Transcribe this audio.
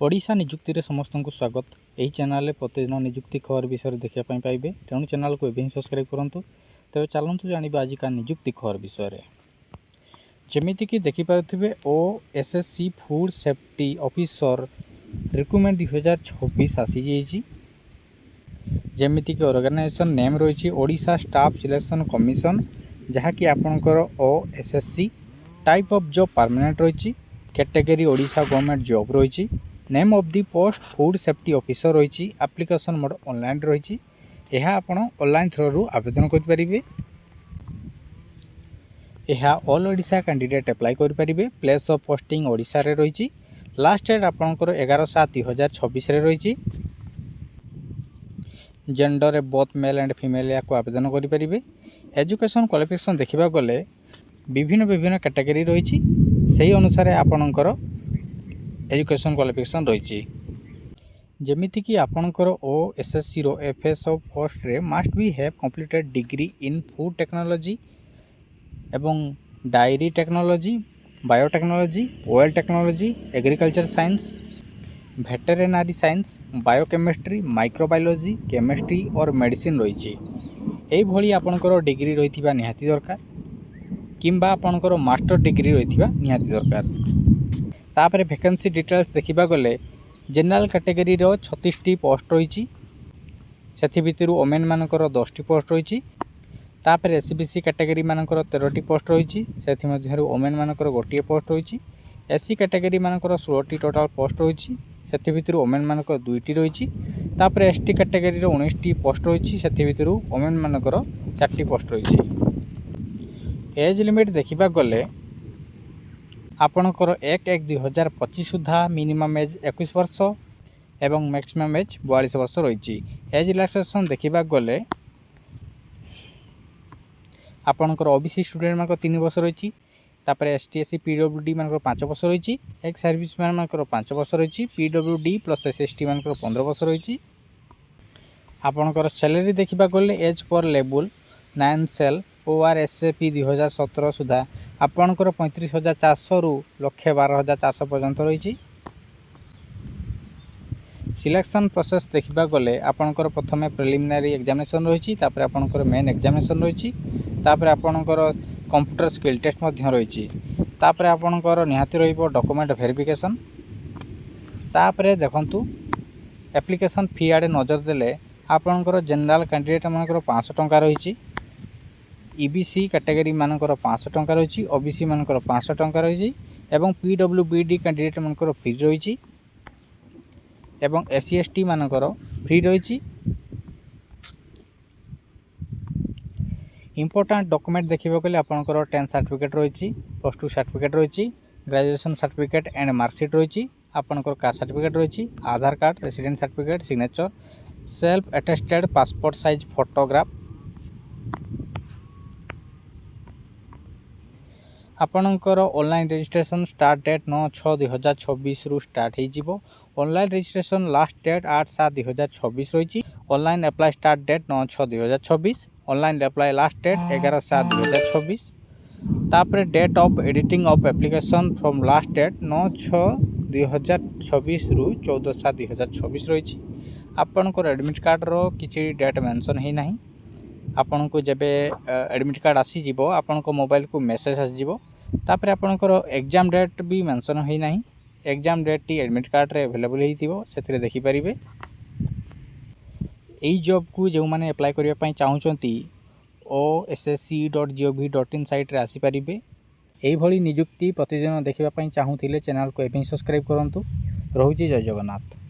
ओडिशा निजुक्ति रे समस्त को स्वागत। यही चैनल प्रतिदिन निजुक्ति खबर विषय देखा पाइबे, तेणु चैनल को एवं सब्सक्राइब करूँ। तेज चलतु जाना आज का निजुक्ति खबर विषय। जमीक देखिपे OSSC food safety officer recruitment 2026 आसी। जमीक ऑर्गेनाइजेशन नेम रही ओडिशा स्टाफ सिलेक्शन कमिशन, जहाँकि आपणकर OSSC type of job permanent रही। कैटेगरी ओडिशा गवर्नमेंट जॉब रही। Name of the post food safety officer रही। एप्लिकेशन मोड ऑनलाइन रही। यह आप ऑनलाइन थ्रू आवेदन करेंगे। यह ऑल ओडिशा कैंडिडेट अप्लाई करेंगे। प्लेस ऑफ पोस्टिंग ओडिशा रे रही। लास्ट डेट आपंकर 11/7/2026 रही। Gender both male and female या आवेदन करेंगे। एजुकेशन क्वालिफिकेशन देखा गले विभिन्न कैटेगरी रही। से अनुसार आपणकर एजुकेशन क्वालिफिकेशन रही। जमीक आपणकर OSSC रो FSO पोस्ट रे must be have completed degree in food technology एवं dairy technology, biotechnology, oil technology, agriculture science, veterinary science, biochemistry, microbiology, chemistry और मेडिसिन रही। यही आपणकर डिग्री रही निहाती दरकार किंबा आपणकर मास्टर डिग्री रही निहाती दरकार। तापर वैकेंसी डिटेल्स देखा गले जनरल कैटेगरी 36टी पोस्ट रही। से भितर ओमेन मानकर 10टी पोस्ट रही। तापर SBC कैटेगरी मानकर 13टी पोस्ट रही। से ओमेन मानकर गोटे पोस्ट रही। SC कैटेगरी मानकर 16टी टोटाल पोस्ट रही। से भितर ओमेन मानकर 2टी रही। तापर ST कैटेगरी 19टी पोस्ट रही। से भितर ओमेन मानकर 4टी पोस्ट रही। एज लिमिट देखा गले आपणकर 1/1/2025 सुधा मिनिमम एज 21 वर्ष एवं मैक्सिमम एज 42 वर्ष रही। एज रिलैक्सेशन देखा गले आपणकर OBC स्टूडेंट मान 3 वर्ष रही। ST SC PWD मान 5 वर्ष रही। एक्स सर्विस मैन मान 5 वर्ष रही। PWD प्लस SST मान 15 वर्ष रही। आपणकर सैलरी देखा गले as per level 9 cell ORSAP 2017 सुधा आपणकर 35,400 रु 1,12,400 पर्यंत रही। सिलेक्शन प्रोसेस देखा गले आपणकर प्रथम प्रिलिमिनारी एग्जामिनेशन रही। आपणकर मेन एग्जामिनेशन रही। आपणकर कंप्यूटर स्किल टेस्ट रही। आपणकर निहाती रहिबो डॉक्यूमेंट वेरिफिकेशन। तापर देखंतु एप्लिकेशन फी आड़े नजर देले आपणकर जनरल कैंडिडेट मानकर 500 टंका रही। EBC कैटेगरी मानकर 500 टंका रही। OBC मानकर 500 टंका रही। एवं PWBD कैंडिडेट मानकर फ्री रही। एवं SC ST मानकर फ्री रही। इंपोर्टेंट डॉक्यूमेंट देखा गले आपंकर 10 सर्टिफिकेट रही। +2 सर्टिफिकेट रही। ग्रेजुएशन सर्टिफिकेट एंड मार्कशीट रही। आपंकर कास्ट सर्टिफिकेट रही। Aadhaar card, resident certificate, signature, self attested passport size photograph. आपणकर ऑनलाइन रजिस्ट्रेशन स्टार्ट डेट 9/6/2026 रु स्टार्ट हो। ऑनलाइन रजिस्ट्रेशन लास्ट डेट 8/7/2026 रही। Online apply start date 9/6/2026। Online apply last date 11/7/2026। तापर date of editing of application from last date 9/6/2026 रु 14/7/2026 रही। आपणकर admit card रो किसी date mention ही नहीं। आपन को जब एडमिट कार्ड आसीज आपण मोबाइल को मेसेज आसीज। तापर आपणकर एग्जाम डेट भी मेंशन होई नहीं। एग्जाम डेट टी एडमिट कार्ड रे अवेलेबल होइथिबो, सेथिरे देखि परिबे। एई जॉब को जो माने अप्लाई करिया पई चाहुचंती OSSC.gov.in साइट रे आसी परिबे। एई भली नियुक्ति प्रतिदिन देखिबा पई चाहुथिले चैनल को एबे सब्सक्राइब करंतु। रहुची जय जगन्नाथ।